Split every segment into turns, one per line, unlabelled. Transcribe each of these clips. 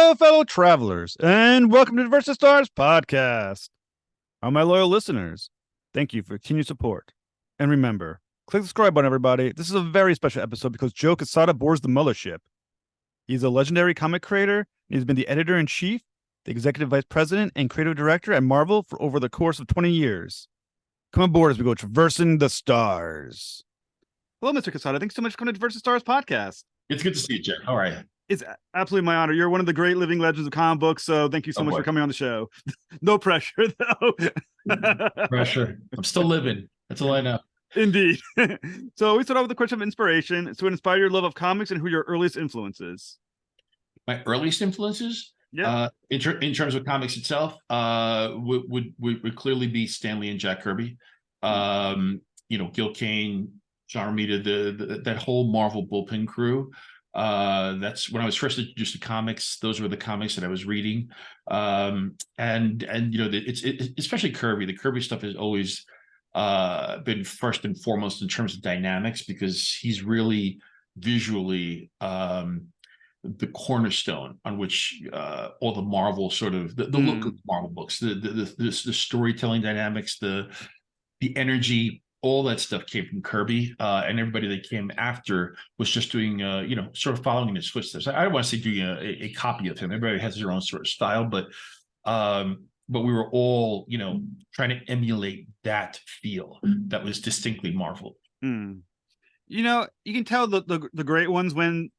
Hello, fellow travelers, and welcome to the Versus Stars podcast. All my loyal listeners, thank you for your continued support. And remember, click the subscribe button, everybody. This is a very special episode because Joe Quesada boards the mothership. He's a legendary comic creator, and he's been the editor-in-chief, the executive vice president, and creative director at Marvel for over the course of 20 years. Come aboard as we go traversing the stars. Hello, Mr. Quesada. Thanks so much for coming to Versus Stars podcast.
It's good to see you, Jay. How are you?
It's absolutely my honor. You're one of the great living legends of comic books, so thank you so much for coming on the show. No pressure, though.
Pressure. I'm still living. That's all I know.
Indeed. So we start off with the question of inspiration. So, what inspired your love of comics and who your earliest influences?
My earliest influences?
Yeah.
In terms of comics itself, would clearly be Stan Lee and Jack Kirby. Gil Kane, John Romita, that whole Marvel bullpen crew. That's when I was first introduced to comics. Those were the comics that I was reading, it's especially Kirby. The Kirby stuff has always been first and foremost in terms of dynamics, because he's really visually the cornerstone on which all the Marvel sort of the look of Marvel books, the storytelling dynamics, the energy. All that stuff came from Kirby, and everybody that came after was just doing, sort of following in his footsteps. I don't want to say doing a copy of him. Everybody has their own sort of style, but we were all, trying to emulate that feel that was distinctly Marvel.
You can tell the great ones when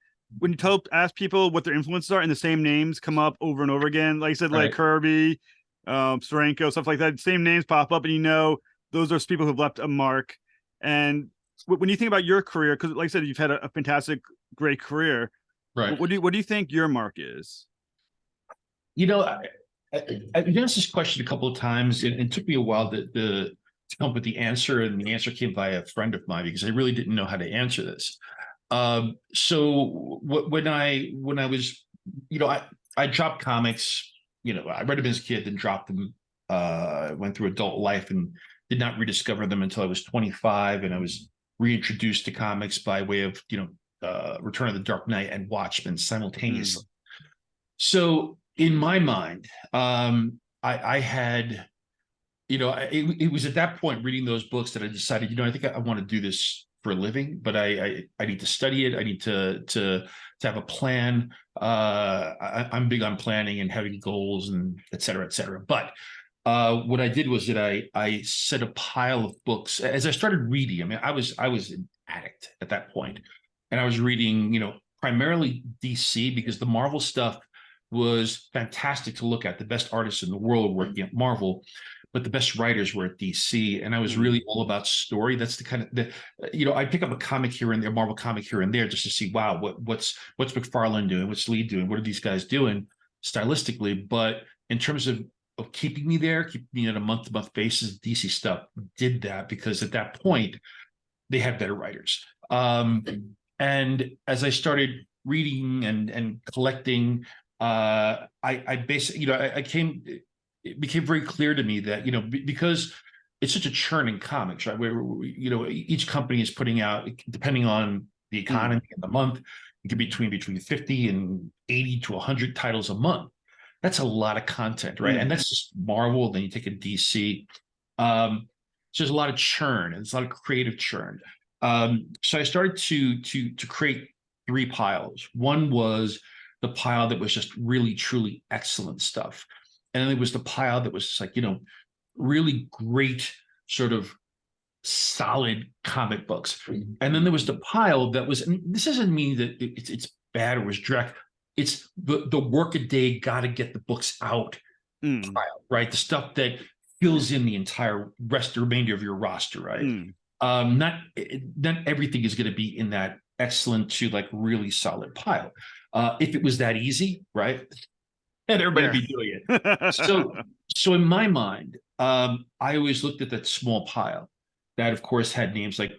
you ask people what their influences are, and the same names come up over and over again. Like I said, like Kirby, Steranko, stuff like that. Same names pop up, and those are people who've left a mark. And when you think about your career, because like I said, you've had a fantastic, great career.
Right.
What do you think your mark is?
I've asked this question a couple of times, and it took me a while to come up with the answer, and the answer came by a friend of mine, because I really didn't know how to answer this. So when I was, I dropped comics. I read them as a kid, then dropped them. Went through adult life and did not rediscover them until I was 25, and I was reintroduced to comics by way of Return of the Dark Knight and Watchmen simultaneously. So in my mind, I had, it was at that point reading those books that I decided, I think I want to do this for a living, but I need to study it. I need to have a plan. I'm big on planning and having goals and et cetera, et cetera. But what I did was that I set a pile of books as I started reading. I mean, I was an addict at that point, and I was reading, primarily DC, because the Marvel stuff was fantastic to look at. The best artists in the world were working at Marvel, but the best writers were at DC, and I was really all about story. That's the kind of I pick up a comic here and there, Marvel comic here and there, just to see, wow, what's McFarlane doing, what's Lee doing, what are these guys doing stylistically. But in terms of keeping me there, keeping me on a month-to-month basis, DC stuff did that, because at that point they had better writers. And as I started reading and collecting, I basically, it became very clear to me that, because it's such a churn in comics, right? Where, each company is putting out, depending on the economy and the month, it could be between 50 and 80 to 100 titles a month. That's a lot of content, right? And that's just Marvel. Then you take a DC. So there's a lot of churn, and it's a lot of creative churn. So I started to create three piles. One was the pile that was just really, truly excellent stuff. And then there was the pile that was just like, really great, sort of solid comic books. And then there was the pile that was, and this doesn't mean that it's bad or was direct. It's the work-a-day, got to get the books out pile, right? The stuff that fills in the remainder of your roster, right? Not everything is going to be in that excellent to like really solid pile. If it was that easy, right, and everybody be doing it. So in my mind, I always looked at that small pile that, of course, had names like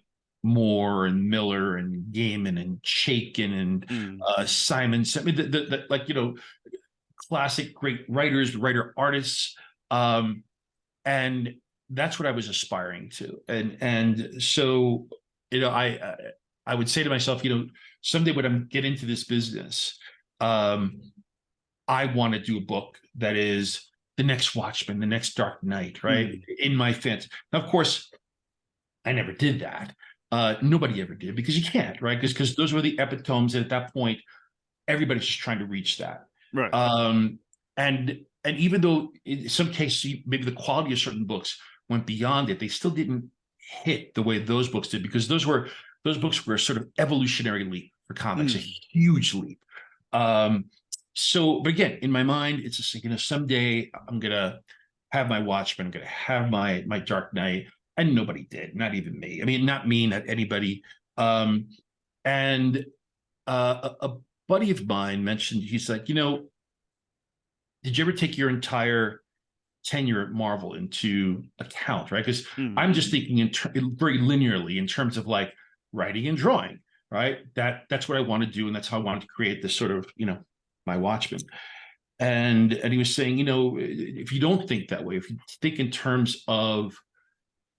Moore and Miller and Gaiman and Chaykin and Simons. I mean, the classic great writer artists, and that's what I was aspiring to. And so, I would say to myself, someday when I get into this business, I I want to do a book that is the next Watchmen, the next Dark Knight, right? In my fantasy. Now, of course, I never did that. Nobody ever did, because you can't, right? Because those were the epitomes, and at that point, everybody's just trying to reach that.
Right.
And even though in some cases maybe the quality of certain books went beyond it, they still didn't hit the way those books did, because those books were a sort of evolutionary leap for comics, a huge leap. But again, in my mind, it's just, someday I'm gonna have my Watchmen, I'm gonna have my Dark Knight, and nobody did, not even me. I mean, not me, not anybody. And a buddy of mine mentioned, he's like, did you ever take your entire tenure at Marvel into account, right? Because I'm just thinking very linearly in terms of like writing and drawing, right? That's what I want to do, and that's how I wanted to create this sort of, my Watchmen. And he was saying, if you don't think that way, if you think in terms of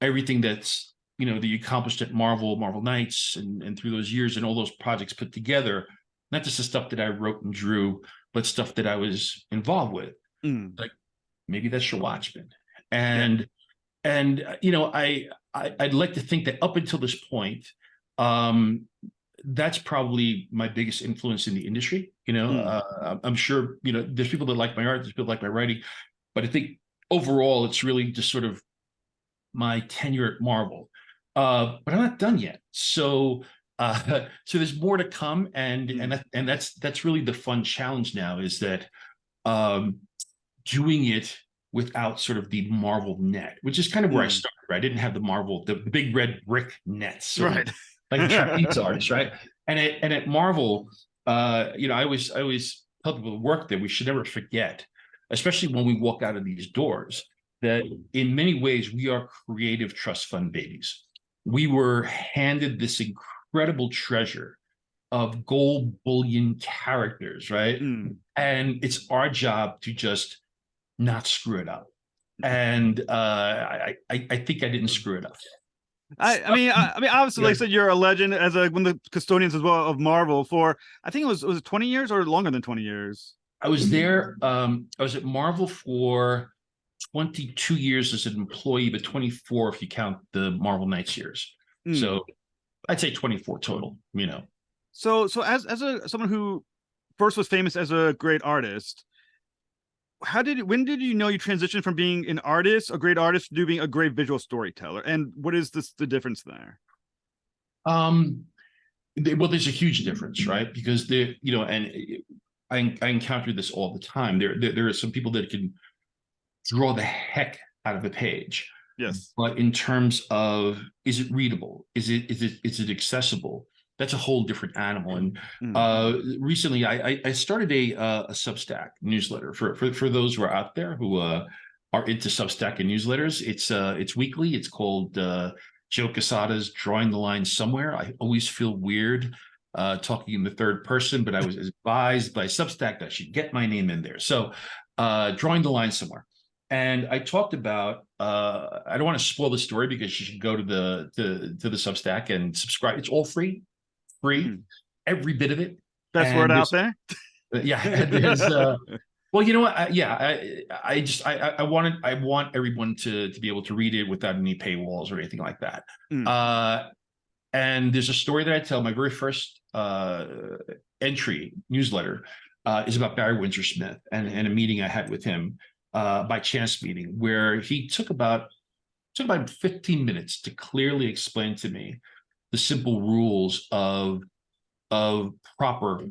everything that's, that you accomplished at Marvel Knights, and through those years and all those projects put together, not just the stuff that I wrote and drew, but stuff that I was involved with, like maybe that's your Watchmen. And I'd like to think that up until this point, that's probably my biggest influence in the industry. I'm sure there's people that like my art, there's people that like my writing, but I think overall it's really just sort of my tenure at Marvel. But I'm not done yet. So there's more to come, and that's really the fun challenge now, is that doing it without sort of the Marvel net, which is kind of where I started. Right? I didn't have the big red brick nets,
right?
Like trapeze artists, right? And at Marvel, I always tell people who work there, we should never forget, especially when we walk out of these doors, that in many ways we are creative trust fund babies. We were handed this incredible treasure of gold bullion characters, right? And it's our job to just not screw it up. And I think I didn't screw it up.
I mean, obviously, like I said, you're a legend as one of the custodians as well of Marvel for, I think was it 20 years or longer than 20 years?
I was there. I was at Marvel for 22 years as an employee, but 24 if you count the Marvel Knights years. So I'd say 24 total,
So as someone who first was famous as a great artist, when did you know you transitioned from being an artist, a great artist, to being a great visual storyteller? And what is the difference there?
Well, there's a huge difference, right? Because and I encounter this all the time. There are some people that can draw the heck out of a page.
Yes.
But in terms of, is it readable? Is it accessible? That's a whole different animal. And recently I started a Substack newsletter for those who are out there who are into Substack and newsletters. It's weekly. It's called Joe Quesada's Drawing the Line Somewhere. I always feel weird talking in the third person, but I was advised by Substack that I should get my name in there. So Drawing the Line Somewhere. And I talked about, I don't want to spoil the story, because you should go to the Substack and subscribe. It's all free, every bit of it.
Best word out there.
Yeah. There's, well, you know what? I want everyone to be able to read it without any paywalls or anything like that. And there's a story that I tell. My very first entry newsletter is about Barry Windsor Smith and a meeting I had with him. By chance meeting, where he took about 15 minutes to clearly explain to me the simple rules of proper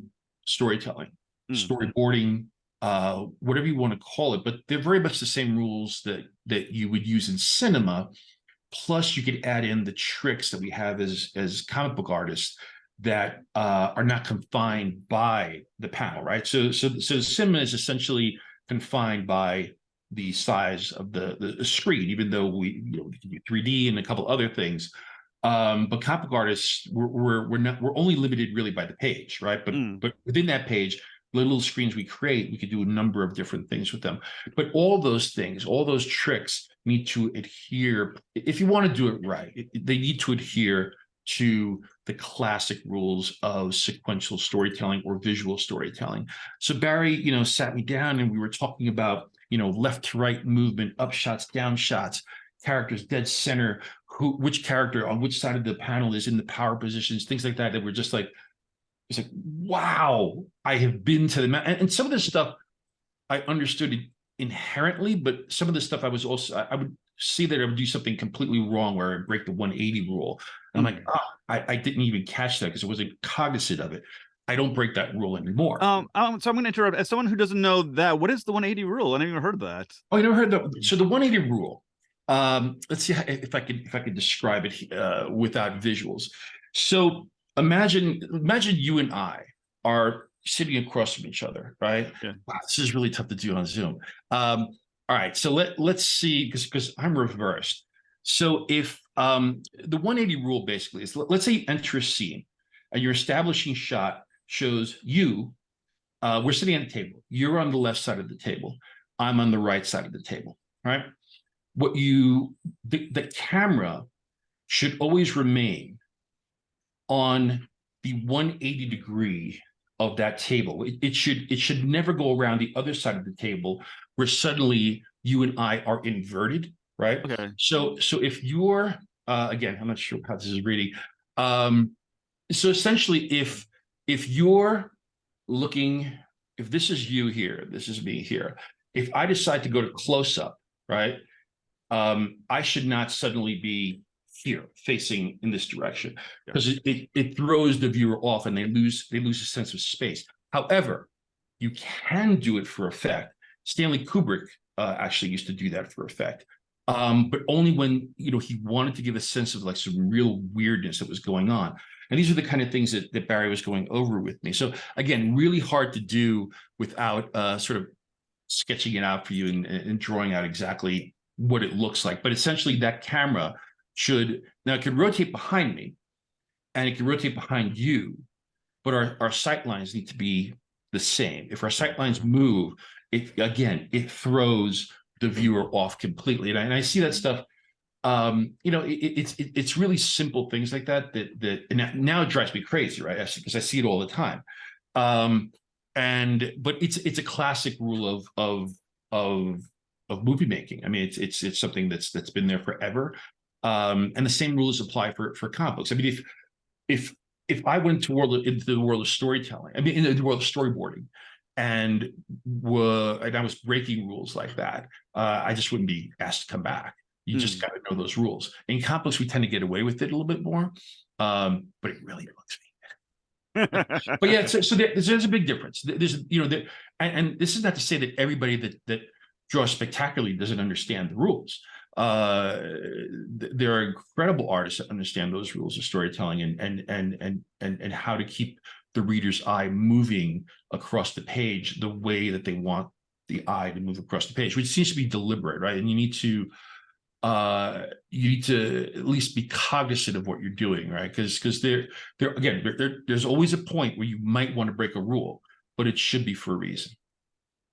storytelling, storyboarding, whatever you want to call it, but they're very much the same rules that you would use in cinema. Plus, you could add in the tricks that we have as comic book artists that are not confined by the panel, right? So cinema is essentially confined by the size of the screen, even though we can do 3D and a couple other things. But comic book artists, we're only limited really by the page, right? But within that page, the little screens we create, we could do a number of different things with them. But all those things, all those tricks need to adhere. If you want to do it right, they need to adhere to the classic rules of sequential storytelling or visual storytelling. So Barry, sat me down and we were talking about, left to right movement, up shots, down shots, characters dead center, which character on which side of the panel is in the power positions, things like that, that were just like, it's like, wow, I have been to the, and some of this stuff I understood it inherently, but some of the stuff I would see that I would do something completely wrong where I break the 180 rule. And I'm like, oh, I didn't even catch that because I wasn't cognizant of it. I don't break that rule anymore.
So I'm going to interrupt. As someone who doesn't know that, what is the 180 rule? I never even heard of that.
Oh, you never heard that? So the 180 rule. Let's see if I could describe it without visuals. So imagine you and I are sitting across from each other, right?
Yeah.
Wow, this is really tough to do on Zoom. All right, so let's see, because I'm reversed. So if the 180 rule basically is, let's say you enter a scene and your establishing shot shows you, we're sitting at a table. You're on the left side of the table. I'm on the right side of the table, right? The camera should always remain on the 180 degree of that table. It should never go around the other side of the table where suddenly you and I are inverted, right?
Okay.
So if you're again, I'm not sure how this is reading. So essentially, if you're looking, if this is you here, this is me here. If I decide to go to close up, right? I should not suddenly be here facing in this direction because it throws the viewer off and they lose a sense of space. However, you can do it for effect. Stanley Kubrick actually used to do that for effect, but only when he wanted to give a sense of like some real weirdness that was going on. And these are the kind of things that Barry was going over with me. So again, really hard to do without sort of sketching it out for you and drawing out exactly what it looks like. But essentially, that camera now it can rotate behind me and it can rotate behind you, but our sight lines need to be the same. If our sight lines move, it throws the viewer off completely. And I see that stuff. It's really simple things like that and now it drives me crazy, right? Because I see it all the time. But it's a classic rule of movie making. I mean, it's something that's been there forever. And the same rules apply for comic books. I mean, if I went into the world of storytelling, I mean, in the world of storyboarding, and I was breaking rules like that, I just wouldn't be asked to come back. You just got to know those rules. In comic books, we tend to get away with it a little bit more, but it really bugs me. But yeah, so there's a big difference. There's and this is not to say that everybody that draws spectacularly doesn't understand the rules. There are incredible artists that understand those rules of storytelling and how to keep the reader's eye moving across the page the way that they want the eye to move across the page, which seems to be deliberate, right? And you need to at least be cognizant of what you're doing, right? Because there's always a point where you might want to break a rule, but it should be for a reason.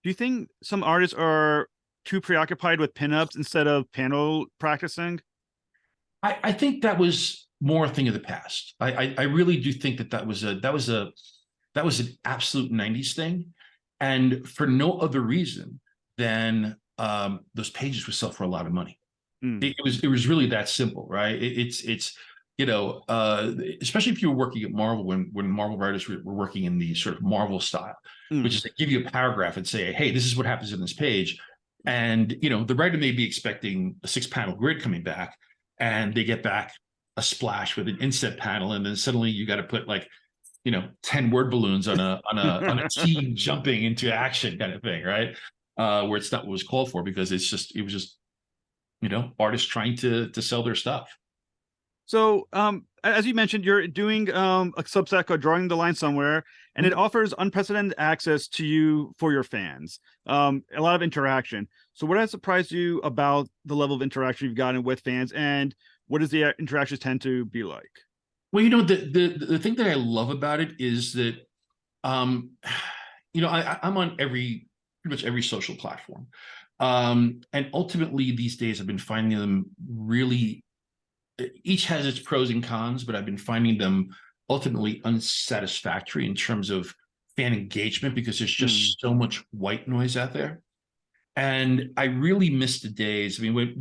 Do you think some artists are too preoccupied with pinups instead of panel practicing?
I think that was more a thing of the past. I really do think that was an absolute 90s thing, and for no other reason than those pages would sell for a lot of money. It was really that simple, right? It's especially if you were working at Marvel when Marvel writers were working in the sort of Marvel style, which is to give you a paragraph and say, hey, this is what happens in this page. And, the writer may be expecting a 6-panel grid coming back, and they get back a splash with an inset panel. And then suddenly you got to put 10 word balloons on a team jumping into action kind of thing, right? Where it's not what was called for, because it was just artists trying to sell their stuff.
So, as you mentioned, you're doing a Substack or Drawing the Line Somewhere, and it offers unprecedented access to you for your fans. A lot of interaction. So what has surprised you about the level of interaction you've gotten with fans, and what does the interactions tend to be like?
Well, the thing that I love about it is that, I'm on pretty much every social platform. And ultimately these days I've been finding them really each has its pros and cons, but I've been finding them ultimately unsatisfactory in terms of fan engagement because there's just so much white noise out there. And I really miss the days. I mean,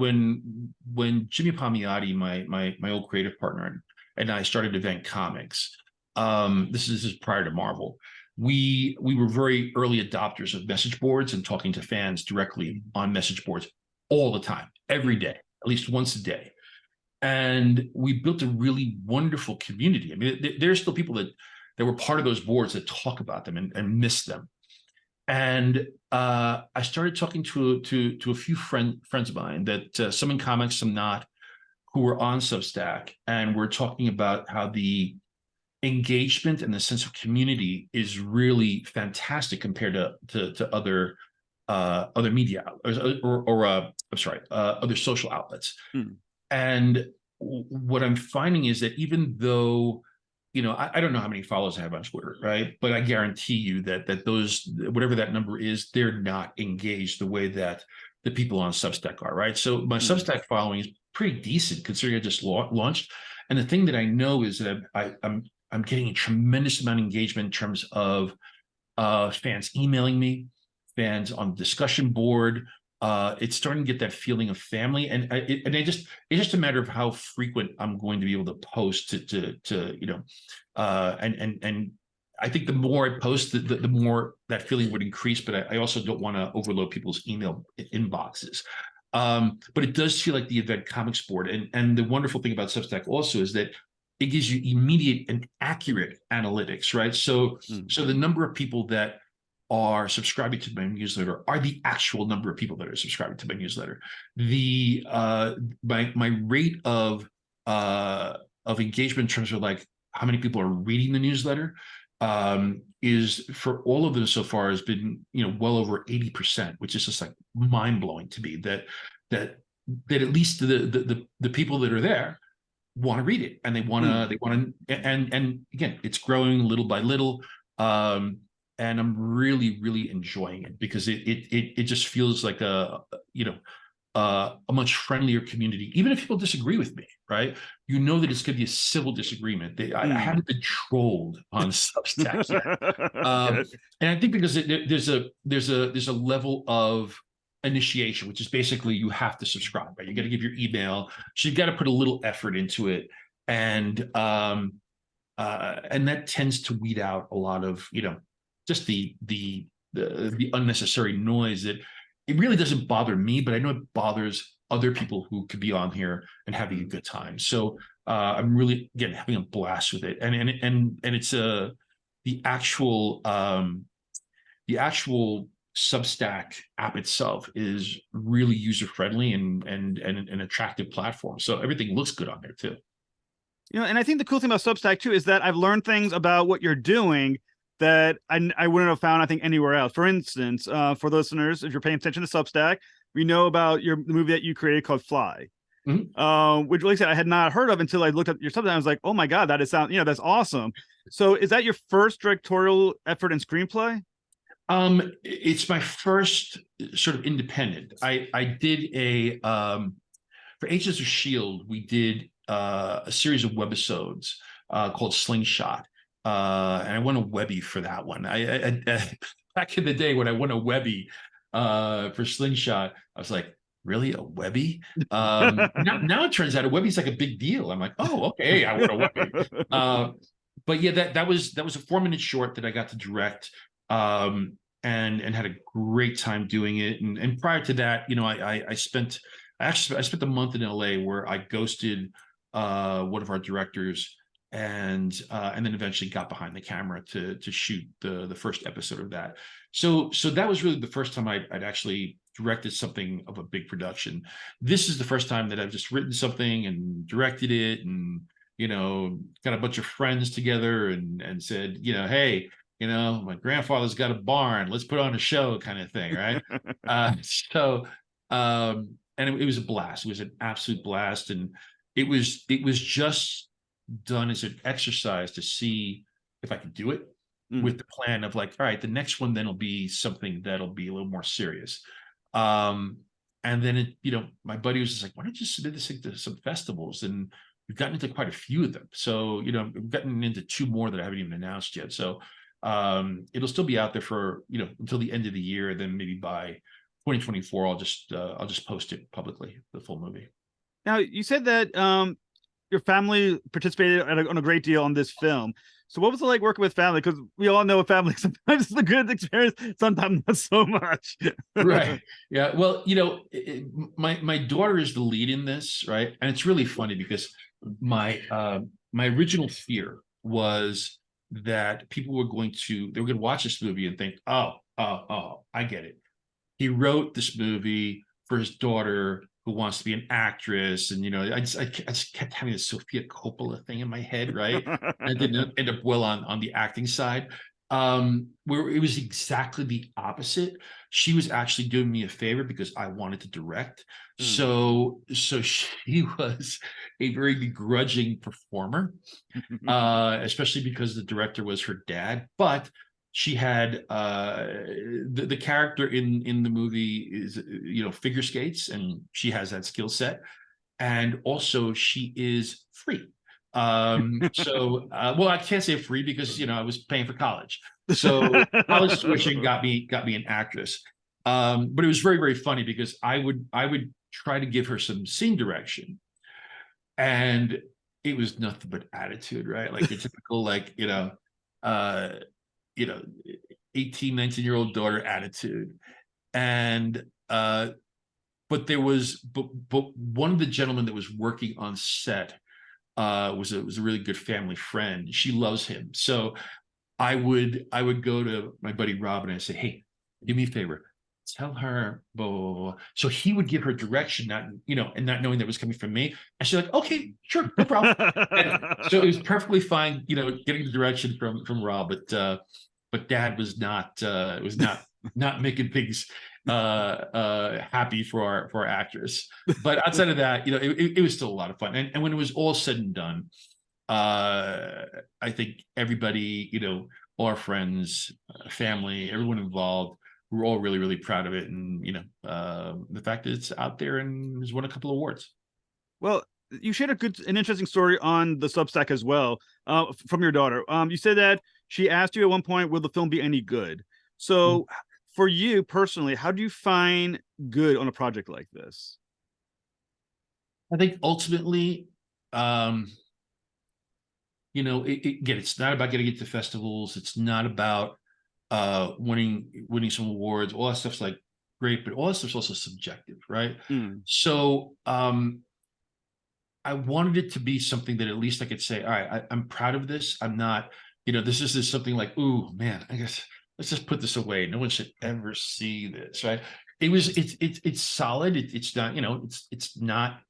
when Jimmy Palmiotti, my old creative partner, and I started Event Comics, this is prior to Marvel. We were very early adopters of message boards and talking to fans directly on message boards all the time, every day, at least once a day. And we built a really wonderful community. I mean, there's still people that were part of those boards that talk about them and miss them. And I started talking to a few friends of mine that some in comics, some not, who were on Substack, and we're talking about how the engagement and the sense of community is really fantastic compared to other media or I'm sorry, other social outlets. And what I'm finding is that even though, you know, I don't know how many followers I have on Twitter, right? But I guarantee you that those, whatever that number is, they're not engaged the way that the people on Substack are, right? So my Substack following is pretty decent considering I just launched. And the thing that I know is that I'm getting a tremendous amount of engagement in terms of fans emailing me, fans on the discussion board. It's starting to get that feeling of family, and it's just a matter of how frequent I'm going to be able to post to you know, and I think the more I post, the more that feeling would increase. But I also don't want to overload people's email inboxes. But it does feel like the Event Comics board, and the wonderful thing about Substack also is that it gives you immediate and accurate analytics, right? So the number of people that are subscribing to my newsletter are the actual number of people that are subscribing to my newsletter. The my rate of engagement in terms of like how many people are reading the newsletter is, for all of them so far, has been, you know, well over 80%, which is just like mind blowing to me that at least the people that are there want to read it, and they want to and again, it's growing little by little. And I'm really enjoying it because it just feels like a, you know, a much friendlier community. Even if people disagree with me, right? You know that it's going to be a civil disagreement. I haven't been trolled on Substack yet, and I think because there's a level of initiation, which is basically you have to subscribe, right? You got to give your email, so you got to put a little effort into it, and that tends to weed out a lot of, you know, just the unnecessary noise that it really doesn't bother me, but I know it bothers other people who could be on here and having a good time. So I'm really, again, having a blast with it, and it's the actual Substack app itself is really user friendly and an attractive platform. So everything looks good on there too.
You know, and I think the cool thing about Substack too is that I've learned things about what you're doing that I wouldn't have found, I think, anywhere else. For instance, for the listeners, if you're paying attention to Substack, we know about the movie that you created called Fly, which, like I said, I had not heard of until I looked at your Substack. I was like, oh my God, that's awesome. So is that your first directorial effort in screenplay?
It's my first sort of independent. I did for Agents of S.H.I.E.L.D., we did a series of webisodes called Slingshot. And I won a Webby for that one. I back in the day when I won a Webby for Slingshot, I was like, really, a Webby? Now it turns out a Webby's like a big deal. I'm like, oh, okay, I won a Webby. But yeah, that was a 4-minute short that I got to direct, and had a great time doing it. And prior to that, you know, I spent a month in LA where I ghosted one of our directors, and then eventually got behind the camera to shoot the first episode of that. So that was really the first time I'd actually directed something of a big production. This is the first time that I've just written something and directed it, and, you know, got a bunch of friends together and said, you know, hey, you know, my grandfather's got a barn, let's put on a show, kind of thing, right? And it was a blast. It was an absolute blast, and it was just done as an exercise to see if I could do it, with the plan of like, all right, the next one then will be something that'll be a little more serious. And then my buddy was just like, why don't you submit this to some festivals? And we've gotten into quite a few of them. So, we've gotten into 2 more that I haven't even announced yet. So it'll still be out there for, until the end of the year. Then maybe by 2024, I'll just post it publicly, the full movie.
Now, you said that your family participated on a great deal on this film. So what was it like working with family? Because we all know a family sometimes is a good experience, sometimes not so much.
Right. Yeah. Well, my daughter is the lead in this, right? And it's really funny because my original fear was that they were going to watch this movie and think, oh, I get it. He wrote this movie for his daughter who wants to be an actress, and I just kept having this Sophia Coppola thing in my head, right? I didn't end up well on the acting side, where it was exactly the opposite. She was actually doing me a favor because I wanted to direct. So she was a very begrudging performer, especially because the director was her dad. But she had the character in the movie is figure skates, and she has that skill set, and also she is free. Well, I can't say free because I was paying for college, so college tuition got me an actress. But it was very, very funny because I would try to give her some scene direction, and it was nothing but attitude, right? Like the typical, like uh 18, 19-year-old daughter attitude. And but one of the gentlemen that was working on set was a really good family friend. She loves him. So I would go to my buddy Rob and I say, hey, do me a favor, tell her blah, blah, blah. So he would give her direction, and not knowing that was coming from me. And she's like, okay, sure, no problem. And so it was perfectly fine, getting the direction from Rob, but Dad was not making things happy for our actress. But outside of that, it was still a lot of fun. And when it was all said and done, I think everybody, all our friends, family, everyone involved, we're all really, really proud of it. And the fact that it's out there and has won a couple of awards.
Well, you shared an interesting story on the Substack as well, from your daughter. You said that she asked you at one point, will the film be any good? So for you personally, how do you find good on a project like this?
I think ultimately, again, it's not about getting it to festivals. It's not about winning some awards. All that stuff's like great, but all that stuff's also subjective, right? So I wanted it to be something that at least I could say, all right, I'm proud of this. I'm not, this is something like, ooh, man, I guess let's just put this away. No one should ever see this, right? It's solid. It's not, it's not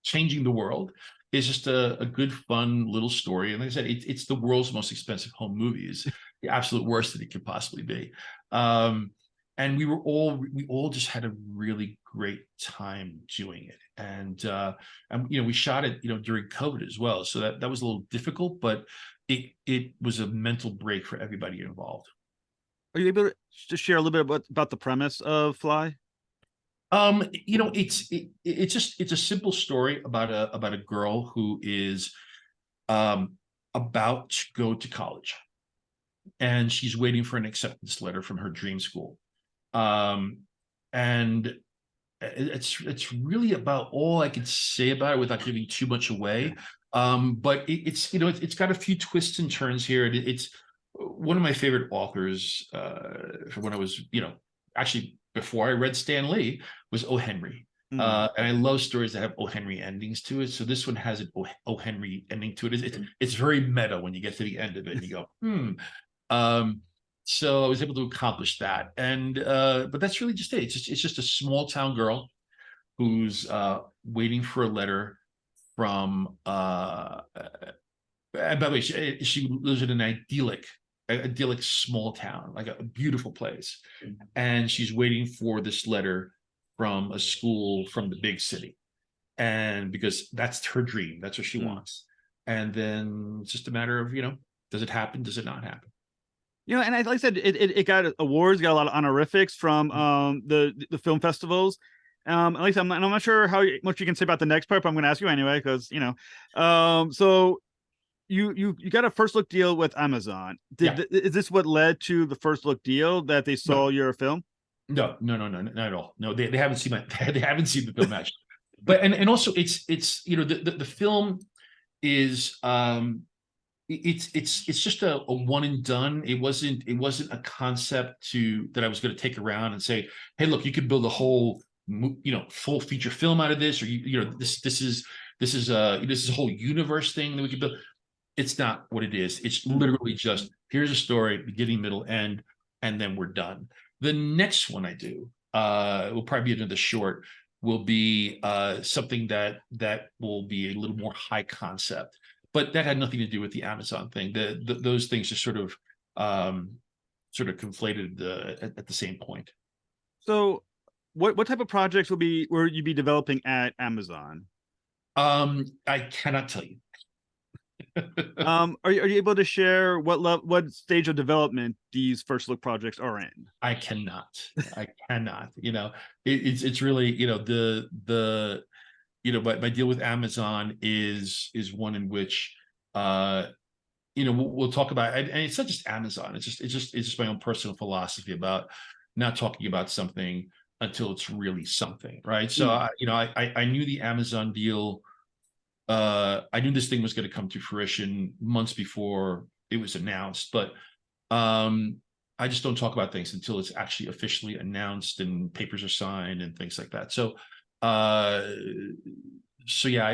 changing the world. It's just a good, fun little story. And like I said, it's the world's most expensive home movie. Is the absolute worst that it could possibly be. And we all just had a really great time doing it. And we shot it, during COVID as well. So that was a little difficult, but it was a mental break for everybody involved.
Are you able to share a little bit about the premise of Fly?
It's a simple story about a girl who is about to go to college, and she's waiting for an acceptance letter from her dream school. And it's really about all I can say about it without giving too much away. But it's got a few twists and turns here. It's one of my favorite authors from when I was, actually before I read Stan Lee, was O. Henry. And I love stories that have O. Henry endings to it. So this one has an O. Henry ending to it. It's very meta when you get to the end of it and you go, so I was able to accomplish that. And but that's really just it. It's just a small town girl who's waiting for a letter from and by the way, she lives in an idyllic small town, like a beautiful place. And she's waiting for this letter from a school from the big city. And because that's her dream, that's what she wants. And then it's just a matter of, does it happen? Does it not happen?
And like I said, it got awards, got a lot of honorifics from the film festivals. At least I'm not sure how much you can say about the next part, but I'm going to ask you anyway because so you got a first look deal with Amazon.
Yeah.
Is this what led to the first look deal that they saw
No,
your film?
no, not at all. No, they haven't seen my they haven't seen the film actually. But and also it's the film is it's just a one and done. It wasn't a concept that I was going to take around and say, hey, look, you could build a whole full feature film out of this, or this is a whole universe thing that we could build. It's not what it is. It's literally just here's a story, beginning, middle, end, and then we're done. The next one I do will probably be another short. Will be something that will be a little more high concept, but that had nothing to do with the Amazon thing. Those things just sort of conflated at the same point.
So, what type of projects will you be developing at Amazon?
I cannot tell you.
Are you able to share what stage of development these first look projects are in?
I cannot. I cannot. It's really my deal with Amazon is one in which we'll talk about, and it's not just Amazon. It's just my own personal philosophy about not talking about something until it's really something, right? So I knew the Amazon deal. I knew this thing was going to come to fruition months before it was announced, but I just don't talk about things until it's actually officially announced and papers are signed and things like that. Uh, yeah,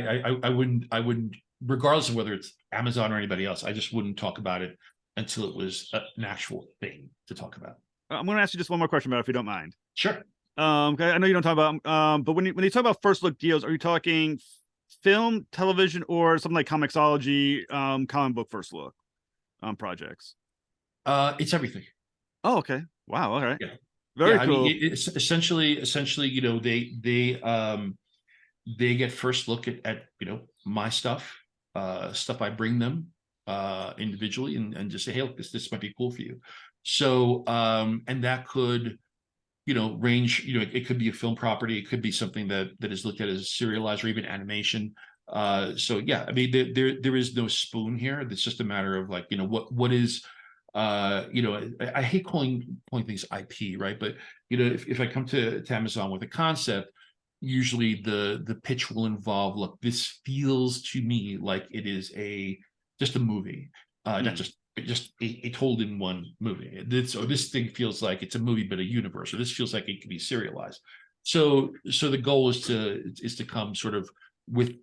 I wouldn't, regardless of whether it's Amazon or anybody else, I just wouldn't talk about it until it was an actual thing to talk about.
I'm going to ask you just one more question about it, if you don't mind.
Sure.
'Cause I know you don't talk about, but when you talk about first look deals, are you talking film, television, or something like comicsology, comic book first look projects?
It's everything.
Oh, okay. Wow. All right.
Yeah.
Very
Yeah. I mean,
cool.
it's essentially, they get first look at my stuff I bring them individually and just say, hey, look, this might be cool for you. So and that could range, it could be a film property, it could be something that is looked at as serialized or even animation. So yeah, I mean, there is no spoon here. It's just a matter of like, what is I hate calling things IP, right? But if I come to Amazon with a concept, usually the pitch will involve, look, this feels to me like it is just a movie, not just a told in one movie. This thing feels like it's a movie but a universe, or this feels like it can be serialized. So the goal is to come sort of with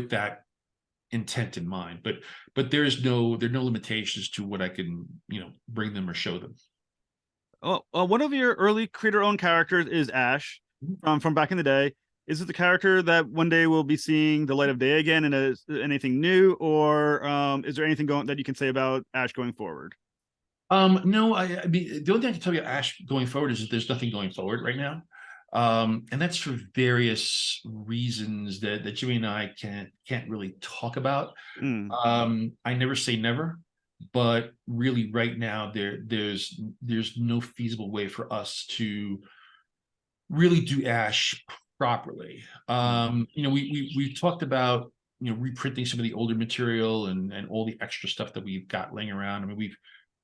that intent in mind, but there are no limitations to what I can bring them or show them.
Oh, one of your early creator-owned characters is Ash from back in the day. Is it the character that one day will be seeing the light of day again? And is anything new, or is there anything that you can say about Ash going forward?
No, I mean, the only thing I can tell you Ash going forward is that there's nothing going forward right now. And that's for various reasons that Jimmy and I can't really talk about.
Mm.
I never say never, but really right now there's no feasible way for us to really do Ash properly. We talked about reprinting some of the older material and all the extra stuff that we've got laying around. I mean,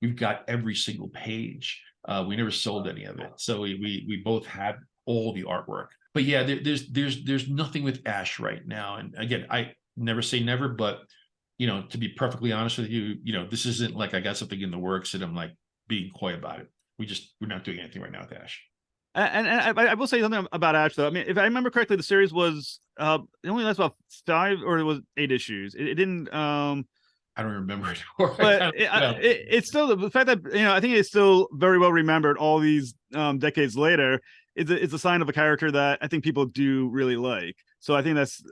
we've got every single page. We never sold any of it, so we both have all the artwork. But yeah, there's nothing with Ash right now. And again, I never say never, but to be perfectly honest with you, this isn't like I got something in the works and I'm like being coy about it. We're not doing anything right now with Ash.
And I will say something about Ash though. I mean, if I remember correctly, the series was it only lasts about 5 or it was 8 issues. It didn't
I don't remember anymore.
but it's still the fact that I think it's still very well remembered all these decades later. It's a sign of a character that I think people do really like. So I think that's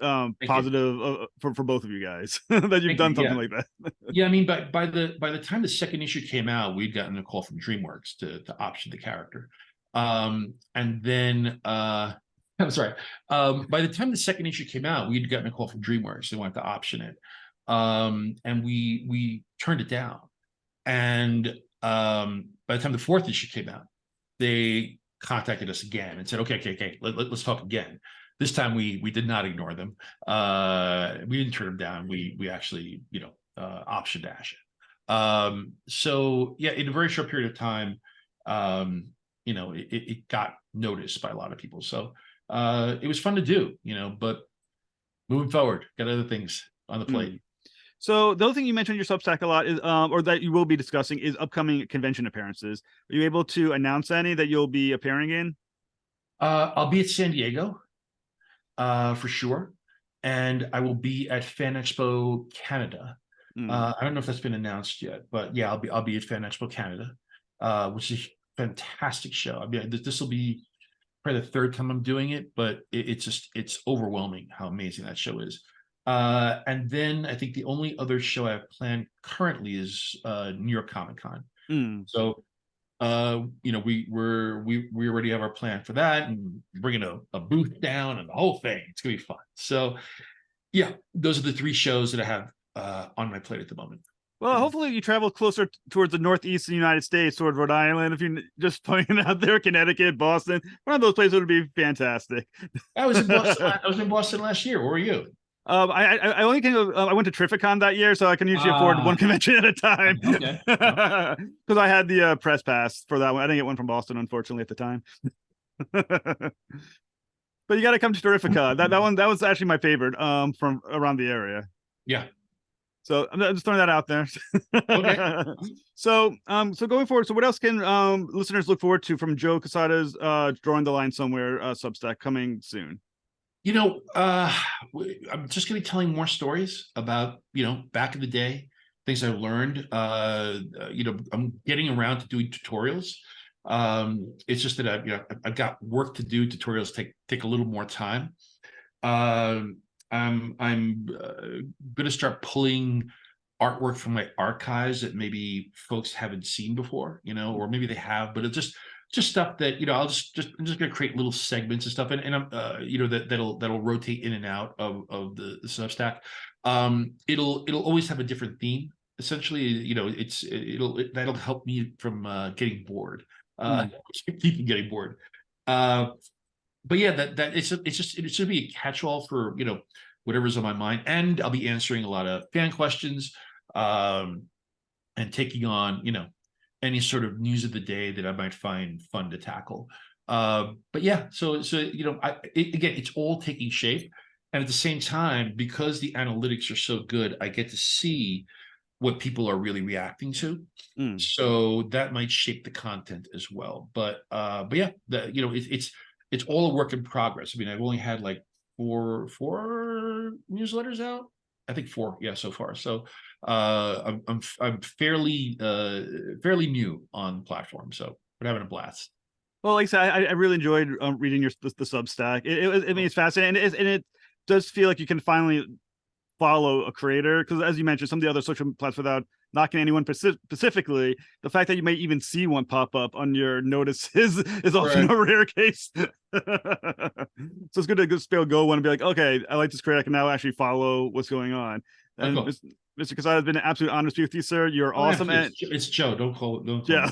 positive for both of you guys that you've done something like that.
Yeah, I mean, by the time the second issue came out, we'd gotten a call from DreamWorks to option the character. And then I'm sorry. By the time the second issue came out, we'd gotten a call from DreamWorks. They wanted to option it. And we turned it down. And by the time the fourth issue came out, they contacted us again and said, okay, let's talk again. This time we did not ignore them. We didn't turn them down. We actually, option dash it. So yeah, in a very short period of time, it got noticed by a lot of people. So it was fun to do, but moving forward, got other things on the plate.
So the other thing you mentioned in your Substack a lot is, or that you will be discussing, is upcoming convention appearances. Are you able to announce any that you'll be appearing in?
I'll be at San Diego, for sure, and I will be at Fan Expo Canada. I don't know if that's been announced yet, but yeah, I'll be at Fan Expo Canada, which is a fantastic show. I mean, this will be probably the third time I'm doing it, but it's overwhelming how amazing that show is. And then I think the only other show I have planned currently is New York Comic Con. So we already have our plan for that, and bringing a booth down and the whole thing. It's gonna be fun. So yeah, those are the three shows that I have on my plate at the moment.
Well, hopefully you travel closer towards the northeastern United States, towards Rhode Island. If you're just playing out there, Connecticut, Boston, one of those places would be fantastic.
I was in Boston. I was in Boston last year. Where were you?
I only came. I went to Terrificon that year, so I can usually afford one convention at a time.
Okay.
Because I had the press pass for that one. I didn't get one from Boston, unfortunately, at the time. But you got to come to Terrificon. That was actually my favorite from around the area.
Yeah.
So I'm just throwing that out there.
Okay.
So going forward, so what else can listeners look forward to from Joe Quesada's Drawing the Line Somewhere Substack coming soon?
I'm just going to be telling more stories about, back in the day, things I learned. I'm getting around to doing tutorials. It's just that I've got work to do. Tutorials take a little more time. I'm going to start pulling artwork from my archives that maybe folks haven't seen before, or maybe they have, but it's just stuff that I'm just going to create little segments and stuff, and I'm that'll rotate in and out of the Substack. It'll always have a different theme. Essentially, that'll help me from getting bored, keeping getting bored. But yeah, that it should be a catch-all for whatever's on my mind, and I'll be answering a lot of fan questions, and taking on any sort of news of the day that I might find fun to tackle. But yeah, so again, it's all taking shape, and at the same time, because the analytics are so good, I get to see what people are really reacting to. So that might shape the content as well. But yeah, it's all a work in progress. I mean, I've only had like four newsletters out. I think 4, yeah, so far. So I'm fairly new on the platform, so we're having a blast.
Well, like I said, I really enjoyed reading the Substack. It's fascinating, and it does feel like you can finally follow a creator, because as you mentioned, some of the other social platforms, without knocking anyone specifically, the fact that you may even see one pop up on your notices is often a rare case. So it's good to just be able to go one and be like, okay, I like this creator, I can now actually follow what's going on. And cool. Mr. Quesada, has been an absolute honor to speak with you, sir. You're awesome.
Yeah, it's Joe. Don't call it.
Yeah.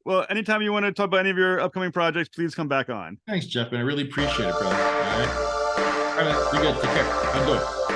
Well, anytime you want to talk about any of your upcoming projects, please come back on.
Thanks, Jeff, man. I really appreciate it, brother. All right. All right, you're good. Take care. I'm good.